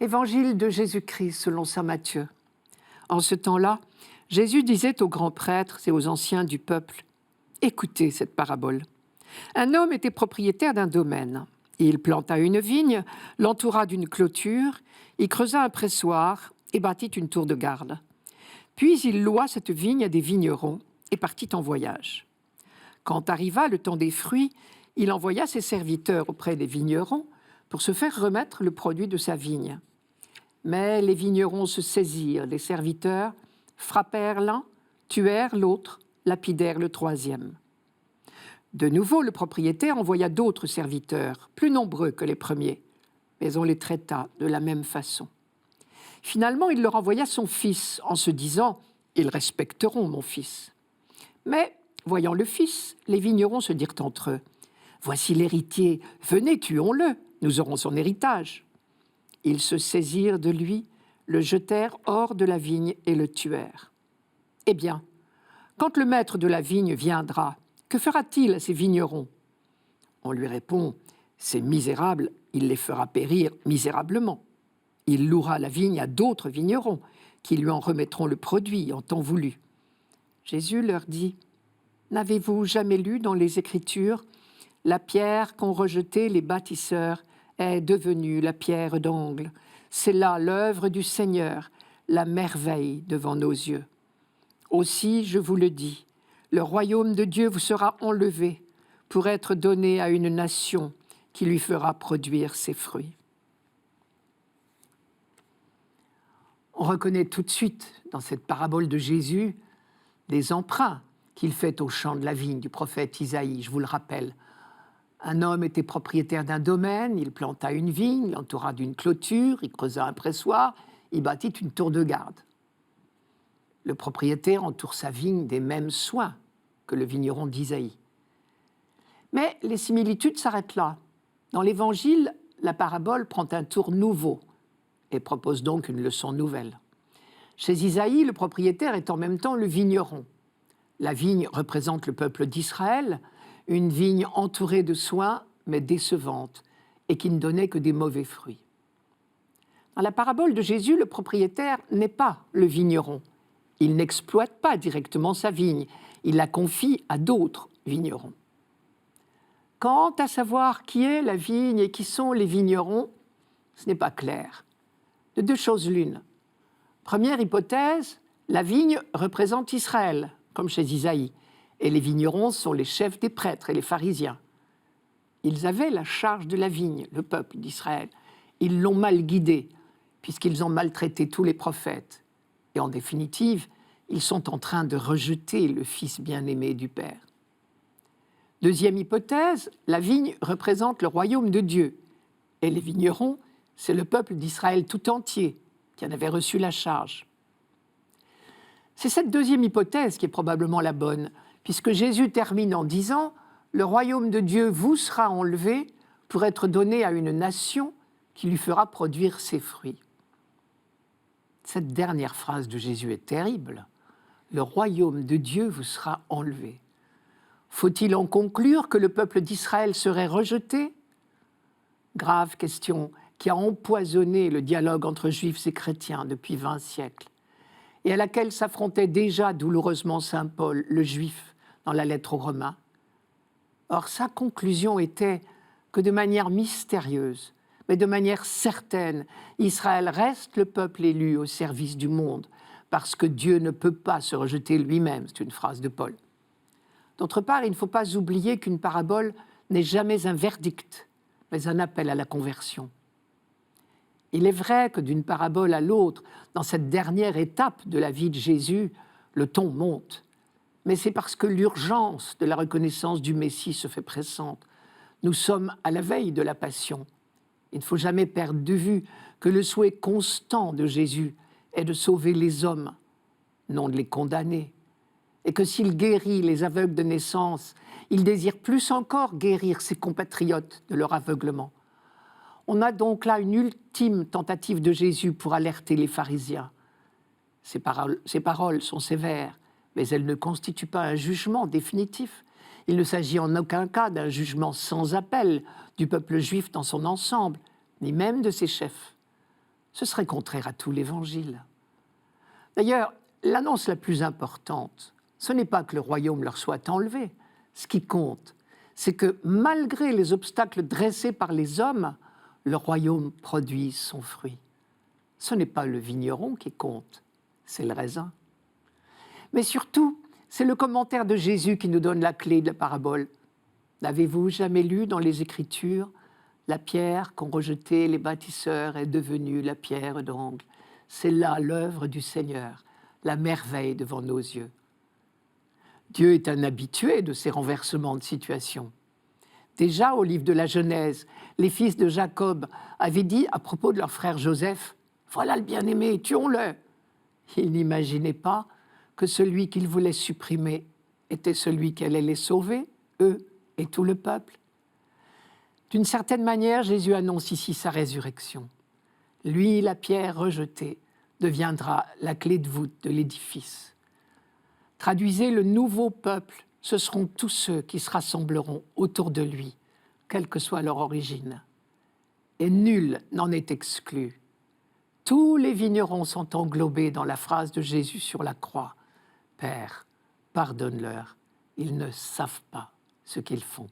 Évangile de Jésus-Christ selon saint Matthieu. En ce temps-là, Jésus disait aux grands prêtres et aux anciens du peuple : « Écoutez cette parabole. Un homme était propriétaire d'un domaine. Il planta une vigne, l'entoura d'une clôture, y creusa un pressoir et bâtit une tour de garde. Puis il loua cette vigne à des vignerons et partit en voyage. Quand arriva le temps des fruits, il envoya ses serviteurs auprès des vignerons pour se faire remettre le produit de sa vigne. Mais les vignerons se saisirent des serviteurs, frappèrent l'un, tuèrent l'autre, lapidèrent le troisième. De nouveau, le propriétaire envoya d'autres serviteurs, plus nombreux que les premiers, mais on les traita de la même façon. Finalement, il leur envoya son fils en se disant « Ils respecteront mon fils ». Mais, voyant le fils, les vignerons se dirent entre eux « Voici l'héritier, venez, tuons-le, nous aurons son héritage ». Ils se saisirent de lui, le jetèrent hors de la vigne et le tuèrent. Eh bien, quand le maître de la vigne viendra, que fera-t-il à ces vignerons ? On lui répond « Ces misérables, il les fera périr misérablement. Il louera la vigne à d'autres vignerons qui lui en remettront le produit en temps voulu. » Jésus leur dit « N'avez-vous jamais lu dans les Écritures « La pierre qu'ont rejetée les bâtisseurs est devenue la pierre d'angle. C'est là l'œuvre du Seigneur, la merveille devant nos yeux. Aussi, je vous le dis, le royaume de Dieu vous sera enlevé pour être donné à une nation qui lui fera produire ses fruits. » On reconnaît tout de suite dans cette parabole de Jésus des emprunts qu'il fait au champ de la vigne du prophète Isaïe, je vous le rappelle. Un homme était propriétaire d'un domaine, il planta une vigne, l'entoura d'une clôture, il creusa un pressoir, il bâtit une tour de garde. Le propriétaire entoure sa vigne des mêmes soins que le vigneron d'Isaïe. Mais les similitudes s'arrêtent là. Dans l'Évangile, la parabole prend un tour nouveau et propose donc une leçon nouvelle. Chez Isaïe, le propriétaire est en même temps le vigneron. La vigne représente le peuple d'Israël, une vigne entourée de soins, mais décevante, et qui ne donnait que des mauvais fruits. Dans la parabole de Jésus, le propriétaire n'est pas le vigneron. Il n'exploite pas directement sa vigne, il la confie à d'autres vignerons. Quant à savoir qui est la vigne et qui sont les vignerons, ce n'est pas clair. De deux choses l'une. Première hypothèse, la vigne représente Israël, comme chez Isaïe, et les vignerons sont les chefs des prêtres et les pharisiens. Ils avaient la charge de la vigne, le peuple d'Israël. Ils l'ont mal guidé, puisqu'ils ont maltraité tous les prophètes. Et en définitive, ils sont en train de rejeter le Fils bien-aimé du Père. Deuxième hypothèse, la vigne représente le royaume de Dieu, et les vignerons, c'est le peuple d'Israël tout entier qui en avait reçu la charge. C'est cette deuxième hypothèse qui est probablement la bonne, puisque Jésus termine en disant « Le royaume de Dieu vous sera enlevé pour être donné à une nation qui lui fera produire ses fruits. » Cette dernière phrase de Jésus est terrible. « Le royaume de Dieu vous sera enlevé ». Faut-il en conclure que le peuple d'Israël serait rejeté ? Grave question qui a empoisonné le dialogue entre juifs et chrétiens depuis 20 siècles, et à laquelle s'affrontait déjà douloureusement saint Paul, le juif, dans la lettre aux Romains. Or, sa conclusion était que de manière mystérieuse, mais de manière certaine, Israël reste le peuple élu au service du monde, parce que Dieu ne peut pas se rejeter lui-même, c'est une phrase de Paul. D'autre part, il ne faut pas oublier qu'une parabole n'est jamais un verdict, mais un appel à la conversion. Il est vrai que d'une parabole à l'autre, dans cette dernière étape de la vie de Jésus, le ton monte. Mais c'est parce que l'urgence de la reconnaissance du Messie se fait pressante. Nous sommes à la veille de la Passion. Il ne faut jamais perdre de vue que le souhait constant de Jésus est de sauver les hommes, non de les condamner. Et que s'il guérit les aveugles de naissance, il désire plus encore guérir ses compatriotes de leur aveuglement. On a donc là une ultime tentative de Jésus pour alerter les pharisiens. Ces paroles sont sévères, mais elles ne constituent pas un jugement définitif. Il ne s'agit en aucun cas d'un jugement sans appel du peuple juif dans son ensemble, ni même de ses chefs. Ce serait contraire à tout l'Évangile. D'ailleurs, l'annonce la plus importante, ce n'est pas que le royaume leur soit enlevé. Ce qui compte, c'est que malgré les obstacles dressés par les hommes, le royaume produit son fruit. Ce n'est pas le vigneron qui compte, c'est le raisin. Mais surtout, c'est le commentaire de Jésus qui nous donne la clé de la parabole. N'avez-vous jamais lu dans les Écritures, la pierre qu'ont rejetée les bâtisseurs est devenue la pierre d'angle. C'est là l'œuvre du Seigneur, la merveille devant nos yeux. Dieu est un habitué de ces renversements de situation. Déjà, au livre de la Genèse, les fils de Jacob avaient dit à propos de leur frère Joseph, « Voilà le bien-aimé, tuons-le !» Ils n'imaginaient pas que celui qu'ils voulaient supprimer était celui qui allait les sauver, eux et tout le peuple. D'une certaine manière, Jésus annonce ici sa résurrection. Lui, la pierre rejetée, deviendra la clé de voûte de l'édifice. Traduisez le nouveau peuple, ce seront tous ceux qui se rassembleront autour de lui, quelle que soit leur origine. Et nul n'en est exclu. Tous les vignerons sont englobés dans la phrase de Jésus sur la croix. Père, pardonne-leur, ils ne savent pas ce qu'ils font.